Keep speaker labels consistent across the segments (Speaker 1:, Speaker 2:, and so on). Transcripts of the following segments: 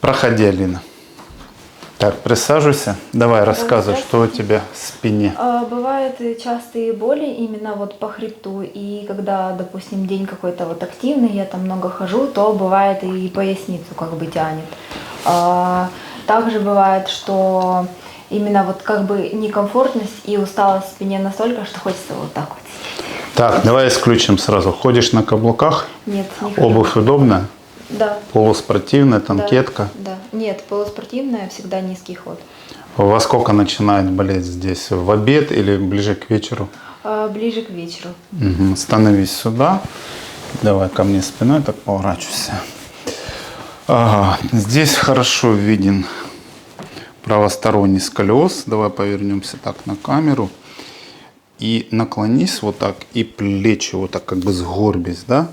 Speaker 1: Проходи, Алина. Так, присаживайся. Давай, рассказывай, что у тебя в спине.
Speaker 2: Бывают и частые боли именно вот по хребту, и когда, допустим, день какой-то вот активный, я там много хожу, то бывает и поясницу как бы тянет. Также бывает, что именно вот как бы некомфортность и усталость в спине настолько, что хочется вот так вот сидеть.
Speaker 1: Так, давай исключим сразу. Ходишь на каблуках?
Speaker 2: Нет, не хожу.
Speaker 1: Обувь удобная?
Speaker 2: Да.
Speaker 1: Полуспортивная, танкетка?
Speaker 2: Да. Нет, полуспортивная, всегда низкий ход.
Speaker 1: Во сколько начинает болеть здесь? В обед или ближе к вечеру?
Speaker 2: Ближе к вечеру.
Speaker 1: Угу. Становись сюда. Давай ко мне спиной, так поворачивайся. Ага. Здесь хорошо виден правосторонний сколиоз. Давай повернемся так на камеру. И наклонись вот так, и плечи вот так как бы сгорбись, да?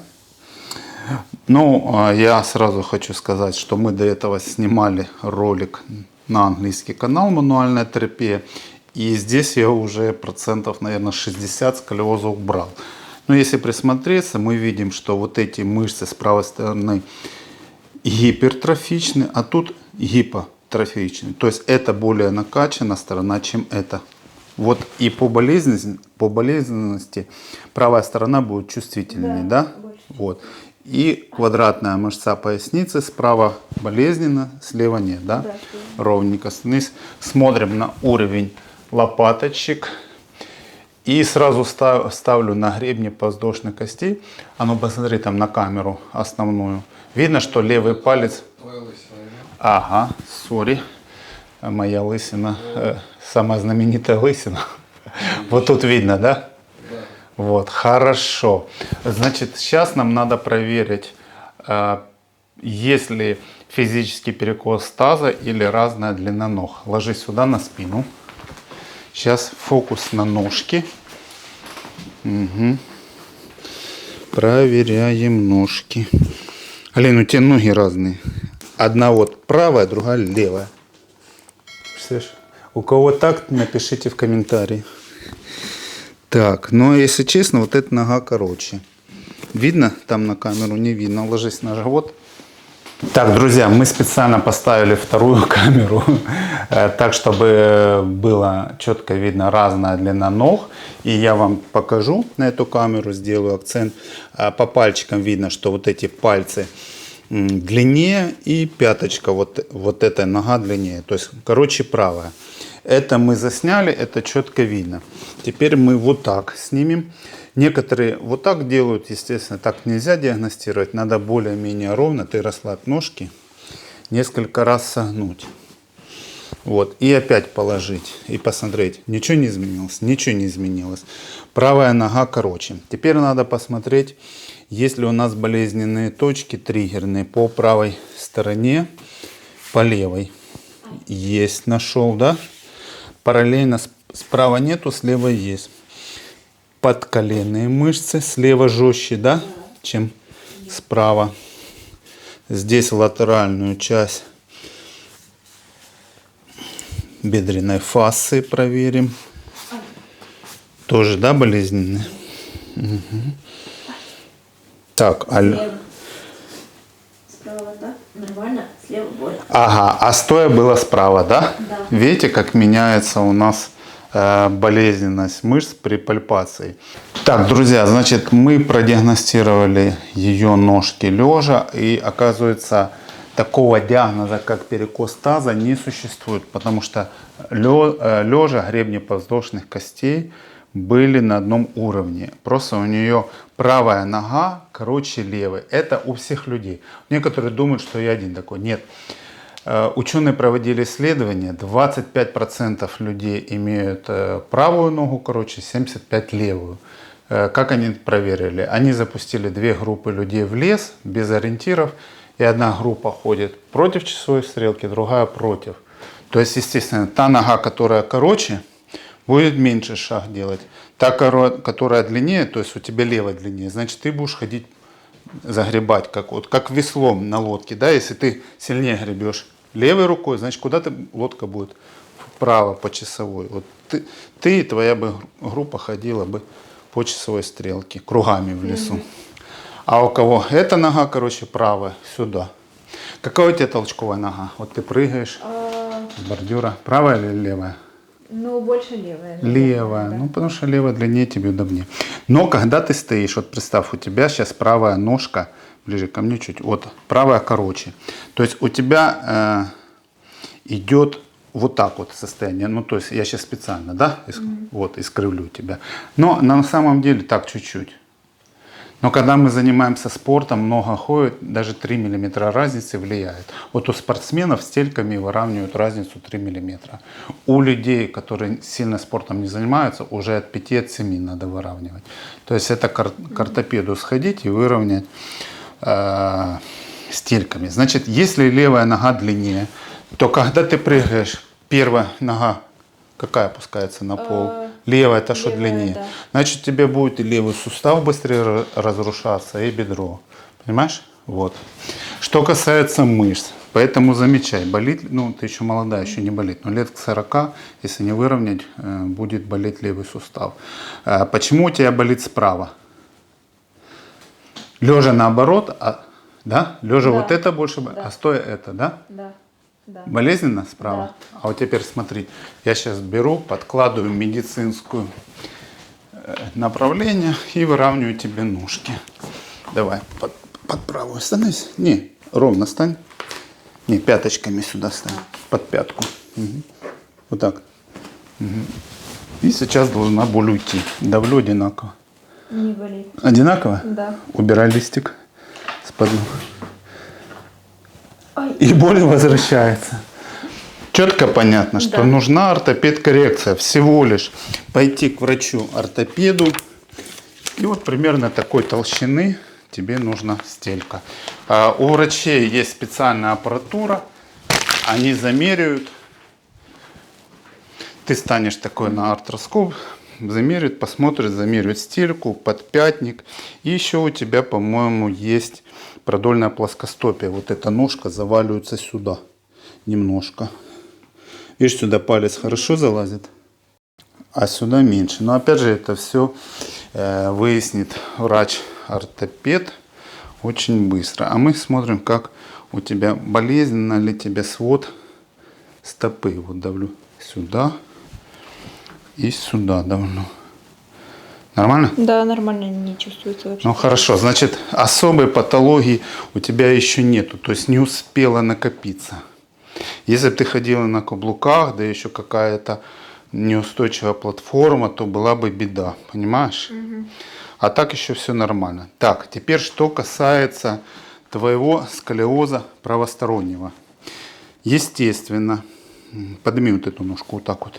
Speaker 1: Ну, я сразу хочу сказать, что мы до этого снимали ролик на английский канал «Мануальная терапия». И здесь я уже процентов, наверное, 60 сколиоза убрал. Но если присмотреться, мы видим, что вот эти мышцы с правой стороны гипертрофичны, а тут гипотрофичны. То есть это более накачанная сторона, чем это. Вот и по болезненности правая сторона будет чувствительнее, да? Вот. И квадратная мышца поясницы справа болезненно, слева нет, да?
Speaker 2: Да.
Speaker 1: Ровненько. Смотрим на уровень лопаточек. И сразу ставлю на гребни подвздошных костей. А ну посмотри там на камеру основную. Видно, что левый палец... Ага, сори. Моя лысина, самая знаменитая лысина. Вот тут видно, да? Вот, хорошо. Значит, сейчас нам надо проверить, есть ли физический перекос таза или разная длина ног. Ложись сюда на спину. Сейчас фокус на ножки. Угу. Проверяем ножки. Алин, у тебя ноги разные. Одна вот правая, другая левая. Представляешь? У кого так, напишите в комментарии. Так, ну если честно, вот эта нога короче. Видно там на камеру? Не видно. Ложись на живот. Так, друзья, мы специально поставили вторую камеру, так, чтобы было четко видно разная длина ног. И я вам покажу на эту камеру, сделаю акцент. По пальчикам видно, что вот эти пальцы длиннее и пяточка, вот эта нога длиннее. То есть, короче, правая. Это мы засняли, это четко видно. Теперь мы вот так снимем. Некоторые вот так делают, естественно, так нельзя диагностировать. Надо более-менее ровно. Ты расслабь ножки, несколько раз согнуть. Вот. И опять положить и посмотреть. Ничего не изменилось, ничего не изменилось. Правая нога короче. Теперь надо посмотреть, есть ли у нас болезненные точки триггерные по правой стороне, по левой. Есть, нашел, да? Параллельно справа нету, слева есть. Подколенные мышцы слева жестче, да, чем справа. Здесь латеральную часть бедренной фасции проверим. Тоже, да, болезненные? Угу. Так,
Speaker 2: Справа, да? Нормально, слева боль.
Speaker 1: Ага, а стоя было справа, да?
Speaker 2: Да.
Speaker 1: Видите, как меняется у нас болезненность мышц при пальпации. Так, друзья, значит, мы продиагностировали ее ножки лежа, и оказывается, такого диагноза, как перекос таза, не существует, потому что лежа гребни подвздошных костей были на одном уровне. Просто у нее правая нога короче левой. Это у всех людей. Некоторые думают, что я один такой. Нет. Ученые проводили исследования. 25% людей имеют правую ногу короче, 75% левую. Как они проверили? Они запустили две группы людей в лес без ориентиров. И одна группа ходит против часовой стрелки, другая против. То есть, естественно, та нога, которая короче, будет меньше шаг делать. Та, которая длиннее, то есть у тебя левая длиннее, значит, ты будешь ходить, загребать, как веслом на лодке. Да? Если ты сильнее гребешь левой рукой, значит, куда-то лодка будет вправо по часовой. Вот ты и твоя бы группа ходила бы по часовой стрелке, кругами в лесу. А у кого эта нога, короче, правая, сюда. Какая у тебя толчковая нога? Вот ты прыгаешь с бордюра. Правая или левая?
Speaker 2: Ну, больше левая.
Speaker 1: Левая.
Speaker 2: Да.
Speaker 1: Ну, потому что левая длиннее, тебе удобнее. Но когда ты стоишь, вот представь, у тебя сейчас правая ножка, ближе ко мне чуть, вот, правая короче. То есть у тебя идет вот так вот состояние. Ну, то есть я сейчас специально, да, вот, искривлю тебя. Но на самом деле так чуть-чуть. Но когда мы занимаемся спортом, много ходит, даже 3 миллиметра разницы влияет. Вот у спортсменов стельками выравнивают разницу 3 миллиметра. У людей, которые сильно спортом не занимаются, уже от 5-7 надо выравнивать. То есть это к ортопеду сходить и выровнять стельками. Значит, если левая нога длиннее, то когда ты прыгаешь, первая нога какая опускается на пол? Левая, это что
Speaker 2: Левая,
Speaker 1: длиннее.
Speaker 2: да.
Speaker 1: Значит, у тебя будет и левый сустав быстрее разрушаться, и бедро. Понимаешь? Вот. Что касается мышц, поэтому замечай, болит, ну, ты еще молодая, еще не болит, но лет к 40, если не выровнять, будет болеть левый сустав. Почему у тебя болит справа? Лежа наоборот, да? Лежа
Speaker 2: Да.
Speaker 1: вот это больше,
Speaker 2: Да.
Speaker 1: а стоя это, да?
Speaker 2: Да. Да.
Speaker 1: Болезненно справа?
Speaker 2: Да.
Speaker 1: А вот теперь смотри, я сейчас беру, подкладываю медицинскую направление и выравниваю тебе ножки. Давай, под правую становись. Не, ровно стань. Не, пяточками сюда стань, под пятку. Мгм. Вот так. Мгм. И сейчас должна боль уйти. Давлю одинаково.
Speaker 2: Не болит.
Speaker 1: Одинаково?
Speaker 2: Да.
Speaker 1: Убирай листик с-под ног.
Speaker 2: Ой.
Speaker 1: И боль возвращается. Четко понятно, что
Speaker 2: Да.
Speaker 1: нужна ортопед-коррекция. Всего лишь пойти к врачу-ортопеду. И вот примерно такой толщины тебе нужна стелька. У врачей есть специальная аппаратура. Они замеряют. Ты станешь такой на артроскоп. Замеряют, посмотрят, замеряют стельку, подпятник. И еще у тебя, по-моему, есть продольная плоскостопие. Вот эта ножка заваливается сюда немножко. Видишь, сюда палец хорошо залазит, а сюда меньше. Но опять же, это все выяснит врач-ортопед очень быстро. А мы смотрим, как у тебя болезненно ли тебе свод стопы. Вот давлю сюда и сюда давлю. Нормально?
Speaker 2: Да, нормально, не чувствуется вообще.
Speaker 1: Ну хорошо, значит, особой патологии у тебя еще нету, то есть не успела накопиться. Если бы ты ходила на каблуках, да еще какая-то неустойчивая платформа, то была бы беда, понимаешь? А так еще все нормально. Так, теперь что касается твоего сколиоза правостороннего. Естественно, подними вот эту ножку вот так вот.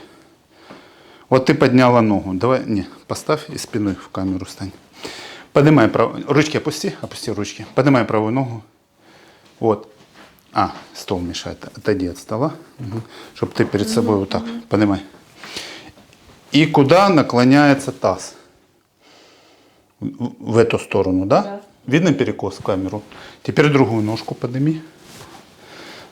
Speaker 1: Вот ты подняла ногу. Давай, не, поставь и спиной в камеру стань. Поднимай правую. Ручки опусти, опусти ручки. Поднимай правую ногу. Вот. Стол мешает. Отойди от стола. Чтобы ты перед собой вот так. Поднимай. И куда наклоняется таз? В эту сторону, да?
Speaker 2: Да.
Speaker 1: Видно перекос в камеру? Теперь другую ножку подними.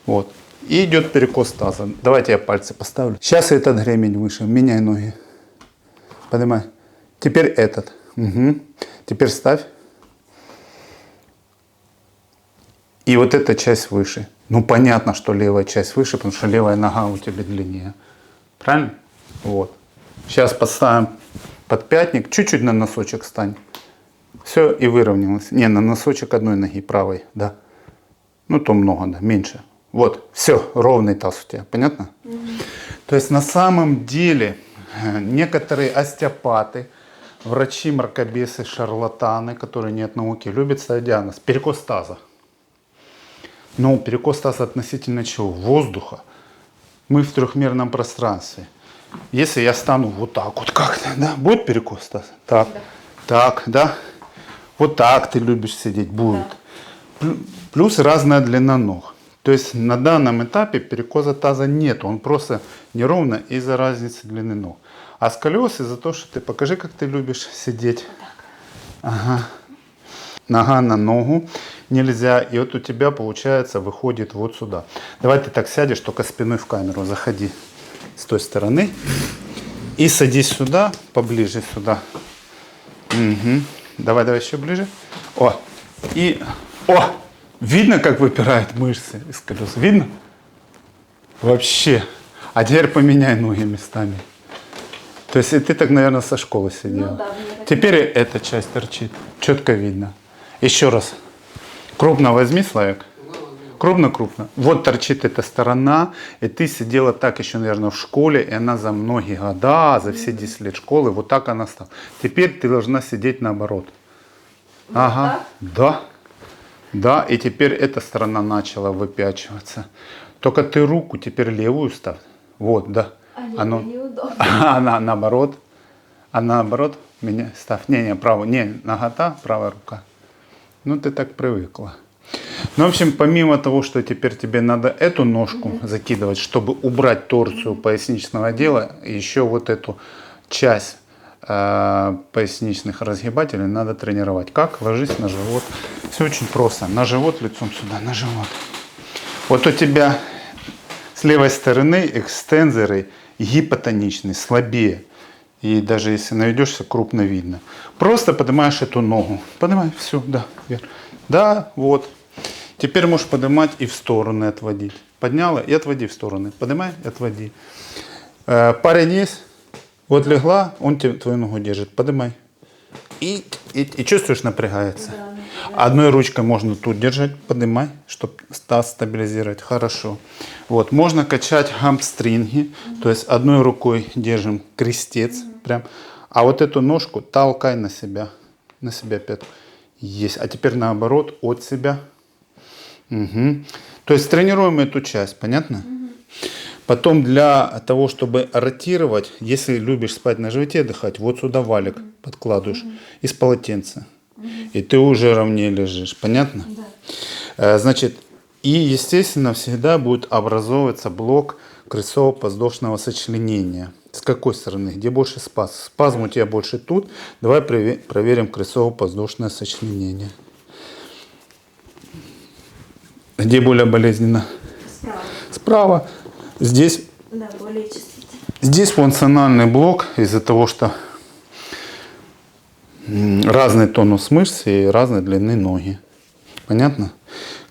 Speaker 1: Вот. И идет перекос таза. Давайте я пальцы поставлю. Сейчас этот гремень выше. Меняй ноги. Поднимай. Теперь этот. Угу. Теперь ставь. И вот эта часть выше. Ну, понятно, что левая часть выше, потому что левая нога у тебя длиннее. Правильно? Вот. Сейчас поставим подпятник. Чуть-чуть на носочек стань. Все, и выровнялось. Не, на носочек одной ноги, правой, да. Ну, то много, да, меньше. Вот, все, ровный таз у тебя, понятно? То есть на самом деле некоторые остеопаты, врачи, мракобесы, шарлатаны, которые не от науки, любят ставить диагноз перекос таза. Но перекос таза относительно чего? Воздуха. Мы в трехмерном пространстве. Если я стану вот так вот как-то, да, будет перекос таза? Так,
Speaker 2: Да.
Speaker 1: так, да. Вот так ты любишь сидеть, будет. Плюс разная длина ног. То есть на данном этапе перекоса таза нет, он просто неровно из-за разницы длины ног. А сколиоз из-за того, что ты покажи, как ты любишь сидеть. Ага. Нога на ногу нельзя, и вот у тебя получается выходит вот сюда. Давай ты так сядешь, только спиной в камеру, заходи с той стороны и садись сюда, поближе сюда. Угу. Давай еще ближе. Видно, как выпирают мышцы из колес? Видно? Вообще. А теперь поменяй ноги местами. То есть и ты так, наверное, со школы сидела.
Speaker 2: Ну да, мне так
Speaker 1: Теперь эта часть торчит. Четко видно. Еще раз. Крупно возьми, Славик. Крупно-крупно. Вот торчит эта сторона, и ты сидела так еще, наверное, в школе, и она за многие года, за все 10 лет школы, вот так она стала. Теперь ты должна сидеть наоборот. Ага, да. Да, и теперь эта сторона начала выпячиваться. Только ты руку теперь левую ставь. Вот, да.
Speaker 2: Оно неудобно.
Speaker 1: Она наоборот. А наоборот, меня ставь. Не, правую. Не, нагота, правая рука. Ну, ты так привыкла. Ну, в общем, помимо того, что теперь тебе надо эту ножку закидывать, чтобы убрать торсию поясничного отдела, еще вот эту часть поясничных разгибателей надо тренировать. Как? Ложись на живот. Все очень просто. На живот, лицом сюда, на живот. Вот у тебя с левой стороны экстензоры гипотоничные, слабее. И даже если наведешься, крупно видно. Просто поднимаешь эту ногу. Поднимай, все, да, вверх. Да, вот. Теперь можешь поднимать и в стороны отводить. Подняла и отводи в стороны. Поднимай и отводи. Парень есть? Вот легла, он твою ногу держит. Поднимай. И чувствуешь, напрягается. Да. Одной ручкой можно тут держать, поднимай, чтобы таз стабилизировать. Хорошо. Вот, можно качать гамстринги, то есть одной рукой держим крестец, прям, а вот эту ножку толкай на себя пятку. Есть. А теперь наоборот, от себя. Угу. То есть тренируем эту часть, понятно? Потом для того, чтобы ротировать, если любишь спать на животе, отдыхать, вот сюда валик подкладываешь из полотенца. И ты уже ровнее лежишь. Понятно? Да. Значит, и естественно всегда будет образовываться блок крестцово-подвздошного сочленения. С какой стороны? Где больше спазм? Спазм у тебя больше тут. Давай проверим крестцово-подвздошное сочленение. Где более болезненно?
Speaker 2: Справа.
Speaker 1: Справа. Здесь,
Speaker 2: да, более чувствительно.
Speaker 1: Здесь функциональный блок из-за того, что разный тонус мышц и разной длины ноги. Понятно?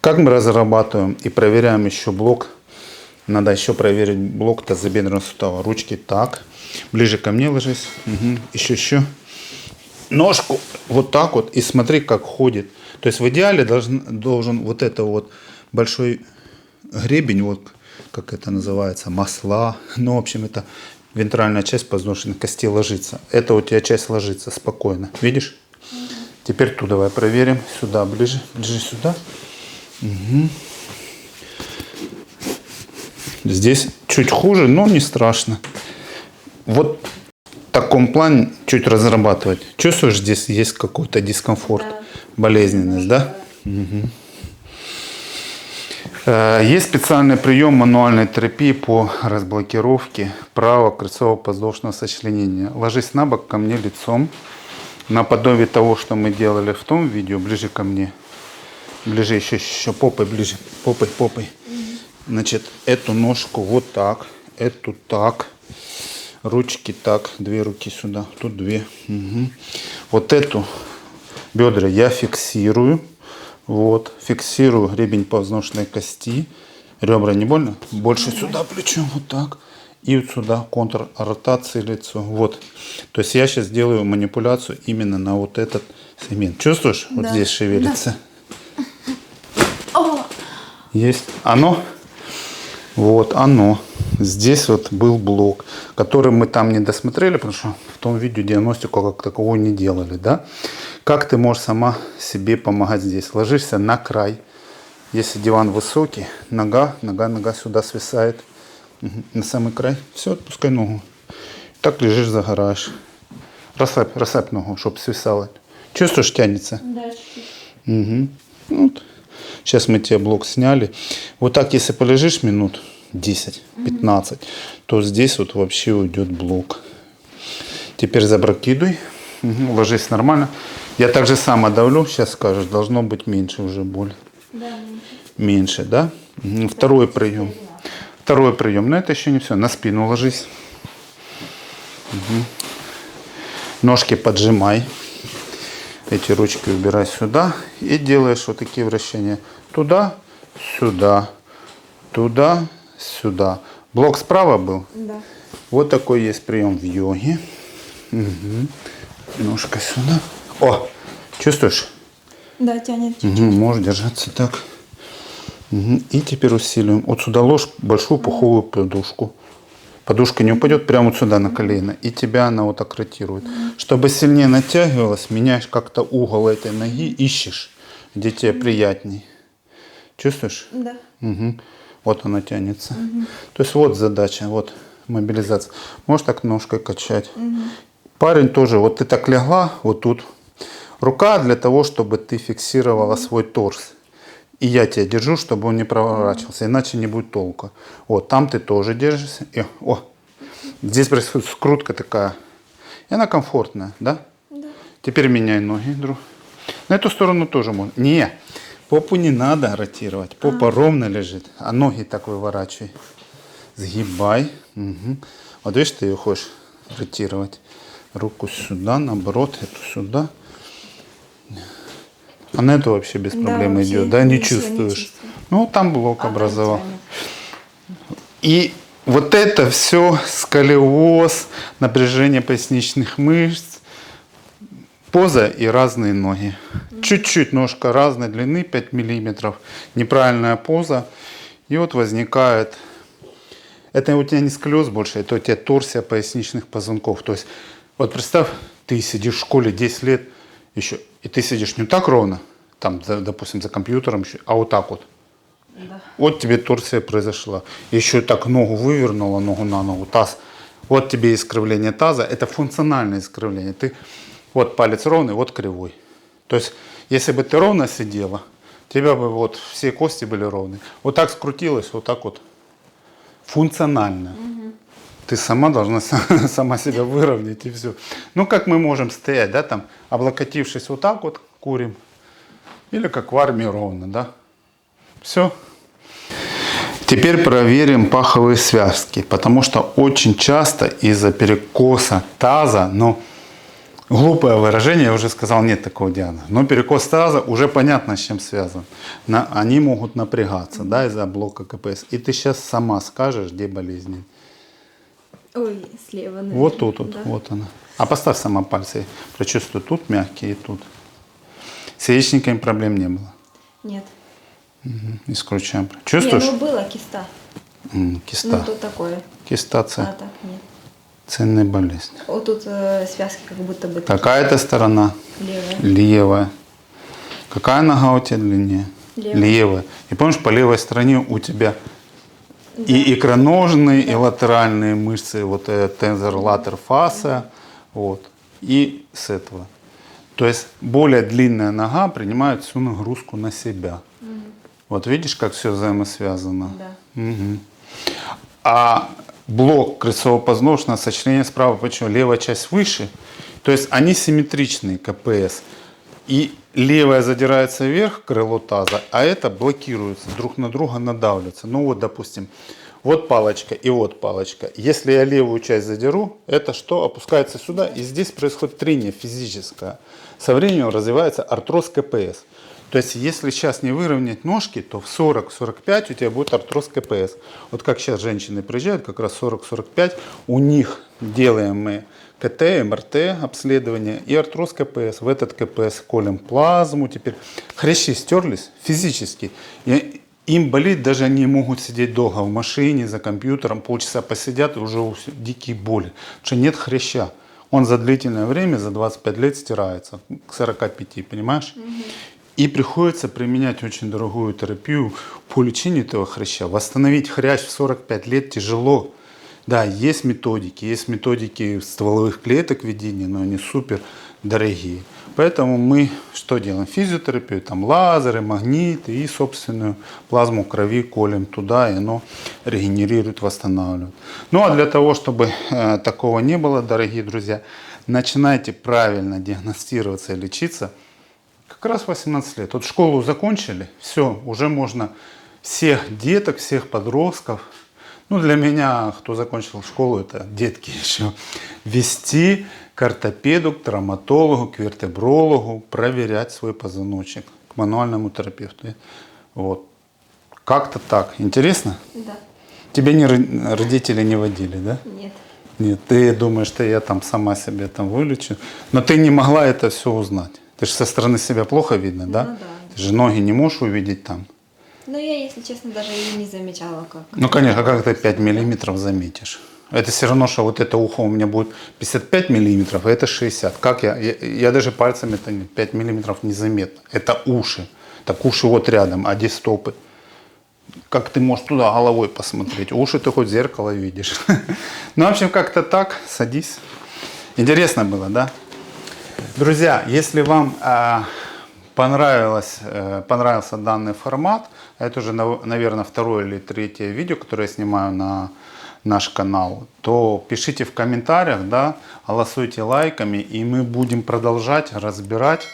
Speaker 1: Как мы разрабатываем и проверяем еще блок? Надо еще проверить блок тазобедренного сустава. Ручки так. Ближе ко мне ложись. Угу. Еще. Ножку вот так вот. И смотри, как ходит. То есть в идеале должен вот это вот большой гребень, вот как это называется, масла. Ну, в общем, это вентральная часть подвздошной кости ложится. Это у тебя часть ложится спокойно. Видишь? Теперь ту давай проверим. Сюда, ближе сюда. Угу. Здесь чуть хуже, но не страшно. Вот в таком плане чуть разрабатывать. Чувствуешь, здесь есть какой-то дискомфорт, да. Болезненность, да? Угу. Есть специальный прием мануальной терапии по разблокировке правого крестцово-подвздошного сочленения. Ложись на бок ко мне лицом, наподобие того, что мы делали в том видео, ближе ко мне. Ближе еще попой, ближе, попой. Значит, эту ножку вот так, эту так, ручки так, две руки сюда, тут две. Угу. Вот эту бедра я фиксирую. Вот, фиксирую гребень подвздошной кости. Ребра не больно? Больше сюда плечом, вот так. И вот сюда контур ротации лицо. Вот. То есть я сейчас делаю манипуляцию именно на вот этот сегмент. Чувствуешь? Да. Вот здесь шевелится. Да. Есть. Оно? Вот оно. Здесь вот был блок, который мы там не досмотрели, потому что в том видео диагностику как таковую не делали, да? Как ты можешь сама себе помогать здесь? Ложишься на край. Если диван высокий, нога сюда свисает. Угу. На самый край. Все, отпускай ногу. Так лежишь, загораешь. Расслабь ногу, чтобы свисала. Чувствуешь, тянется? Да, чуть-чуть. Угу. Вот. Сейчас мы тебе блок сняли. Вот так, если полежишь минут 10-15, то здесь вот вообще уйдет блок. Теперь запрокидывай. Угу. Ложись нормально. Я так же само давлю. Сейчас скажешь, должно быть меньше уже боль. Да, меньше, да? Угу. Второй прием. Но это еще не все. На спину ложись. Угу. Ножки поджимай. Эти ручки убирай сюда. И делаешь вот такие вращения. Туда, сюда, туда, сюда. Блок справа был?
Speaker 2: Да.
Speaker 1: Вот такой есть прием в йоге. Угу. Ножка сюда. О, чувствуешь?
Speaker 2: Да, тянет.
Speaker 1: Угу, можешь держаться так. Угу. И теперь усиливаем. Вот сюда ложь большую пуховую подушку. Подушка не упадет прямо вот сюда на колено. И тебя она вот так ротирует. Чтобы сильнее натягивалась, меняешь как-то угол этой ноги, ищешь, где тебе приятней. Чувствуешь?
Speaker 2: Да.
Speaker 1: Угу. Вот она тянется. То есть вот задача, вот мобилизация. Можешь так ножкой качать. Парень тоже, вот ты так легла, вот тут. Рука для того, чтобы ты фиксировала свой торс. И я тебя держу, чтобы он не проворачивался, иначе не будет толка. Вот, там ты тоже держишься. И, о, здесь происходит скрутка такая. И она комфортная, да?
Speaker 2: Да.
Speaker 1: Теперь меняй ноги, друг. На эту сторону тоже можно. Не, попу не надо ротировать. Попа ровно лежит, а ноги так выворачивай. Сгибай. Угу. Вот видишь, ты ее хочешь ротировать. Руку сюда, наоборот, эту сюда. А на эту вообще без проблем
Speaker 2: вообще
Speaker 1: идет, да, не
Speaker 2: ничего не
Speaker 1: чувствуешь.
Speaker 2: чувствую.
Speaker 1: Ну, там блок
Speaker 2: там
Speaker 1: образовал.
Speaker 2: тянет.
Speaker 1: И вот это все сколиоз, напряжение поясничных мышц, поза и разные ноги. Чуть-чуть ножка разной длины, 5 миллиметров, неправильная поза. И вот возникает, это у тебя не сколиоз больше, это у тебя торсия поясничных позвонков. То есть, вот представь, ты сидишь в школе 10 лет еще, и ты сидишь не так ровно, там, допустим, за компьютером, а вот так вот.
Speaker 2: Да.
Speaker 1: Вот тебе торсия произошла. Еще так ногу вывернула, ногу на ногу, таз. Вот тебе искривление таза. Это функциональное искривление. Ты вот палец ровный, вот кривой. То есть, если бы ты ровно сидела, у тебя бы вот все кости были ровные. Вот так скрутилось, вот так вот. Функционально. Ты сама должна сама себя выровнять и все. Ну, как мы можем стоять, да, там, облокотившись вот так вот, курим. Или как в армии ровно, да. Все. Теперь проверим паховые связки, потому что очень часто из-за перекоса таза, но глупое выражение, я уже сказал, нет такого диагноза, но перекос таза уже понятно, с чем связан. Они могут напрягаться, да, из-за блока КПС. И ты сейчас сама скажешь, где болезнь.
Speaker 2: Ой, слева, наверное.
Speaker 1: Вот тут, вот,
Speaker 2: Да.
Speaker 1: вот она. А поставь сама пальцы, прочувствуй тут мягкие и тут. С яичниками проблем не было.
Speaker 2: Нет.
Speaker 1: И с ключами.
Speaker 2: Не,
Speaker 1: Чувствуешь?
Speaker 2: ну было киста.
Speaker 1: Киста.
Speaker 2: Ну тут такое.
Speaker 1: Киста
Speaker 2: А
Speaker 1: це
Speaker 2: так нет.
Speaker 1: ценная болезнь.
Speaker 2: Вот тут связки как будто бы
Speaker 1: Какая-то сторона
Speaker 2: левая.
Speaker 1: левая. Какая нога у тебя длиннее?
Speaker 2: Левая.
Speaker 1: И помнишь, по левой стороне у тебя
Speaker 2: Да.
Speaker 1: и икроножные, и латеральные мышцы, вот тензор латер фасcia, вот, и с этого. То есть более длинная нога принимает всю нагрузку на себя. Вот видишь, как все взаимосвязано?
Speaker 2: Да.
Speaker 1: Мгм. А блок крестцово-позвоночного сочленения справа, почему? Левая часть выше. То есть они симметричные, КПС. И левая задирается вверх, крыло таза, а это блокируется, друг на друга надавливается. Ну вот, допустим, вот палочка и вот палочка. Если я левую часть задеру, это что? Опускается сюда, и здесь происходит трение физическое. Со временем развивается артроз КПС. То есть, если сейчас не выровнять ножки, то в 40-45 у тебя будет артроз КПС. Вот как сейчас женщины приезжают, как раз 40-45, у них делаем мы КТ, МРТ обследование и артроз КПС. В этот КПС колем плазму. Теперь хрящи стерлись физически. И им болит, даже они могут сидеть долго в машине, за компьютером, полчаса посидят и уже дикие боли. Потому что нет хряща. Он за длительное время, за 25 лет стирается, к 45, понимаешь? И приходится применять очень дорогую терапию по лечению этого хряща. Восстановить хрящ в 45 лет тяжело. Да, есть методики стволовых клеток введения, но они супер дорогие. Поэтому мы что делаем? Физиотерапию, там лазеры, магниты и собственную плазму крови колем туда, и оно регенерирует, восстанавливает. Ну а для того, чтобы такого не было, дорогие друзья, начинайте правильно диагностироваться и лечиться как раз 18 лет. Вот школу закончили, все, уже можно всех деток, всех подростков, ну для меня, кто закончил школу, это детки еще, вести к ортопеду, к травматологу, к вертебрологу, проверять свой позвоночник, к мануальному терапевту. Вот. Как-то так. Интересно?
Speaker 2: Да.
Speaker 1: Тебя родители не водили, да?
Speaker 2: Нет.
Speaker 1: Нет, ты думаешь, что я там сама себе там вылечу. Но ты не могла это все узнать. Ты же со стороны себя плохо видно, да?
Speaker 2: Ну да.
Speaker 1: Ты же ноги не можешь увидеть там.
Speaker 2: Ну, я, если честно, даже и не замечала, как.
Speaker 1: Ну, конечно, как ты 5 миллиметров заметишь? Это все равно, что вот это ухо у меня будет 55 миллиметров, а это 60. Как я даже пальцами это 5 миллиметров незаметно. Это уши. Так уши вот рядом, а где стопы? Как ты можешь туда головой посмотреть? Уши ты хоть в зеркало видишь. Ну, в общем, как-то так. Садись. Интересно было, да? Друзья, если вам понравился данный формат, это уже, наверное, второе или третье видео, которое я снимаю на наш канал, то пишите в комментариях, да, голосуйте лайками, и мы будем продолжать разбирать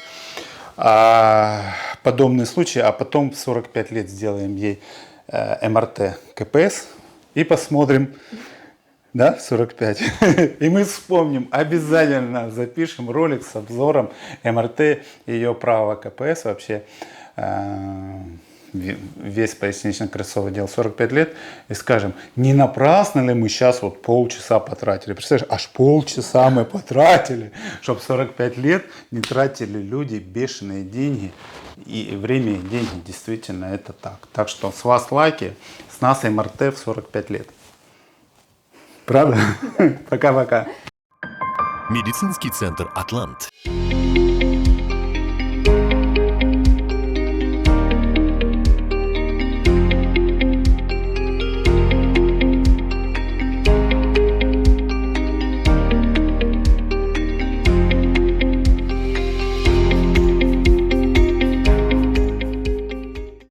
Speaker 1: подобные случаи, а потом в 45 лет сделаем ей МРТ КПС и посмотрим, да, в 45. И мы вспомним, обязательно запишем ролик с обзором МРТ ее правого КПС, вообще весь пояснично-крестцовый отдел 45 лет, и скажем, не напрасно ли мы сейчас вот полчаса потратили. Представляешь, аж полчаса мы потратили, чтобы 45 лет не тратили люди бешеные деньги. И время, и деньги, действительно, это так. Так что с вас лайки, с нас МРТ в 45 лет. Правда? Пока-пока.
Speaker 3: Медицинский центр «Атлант».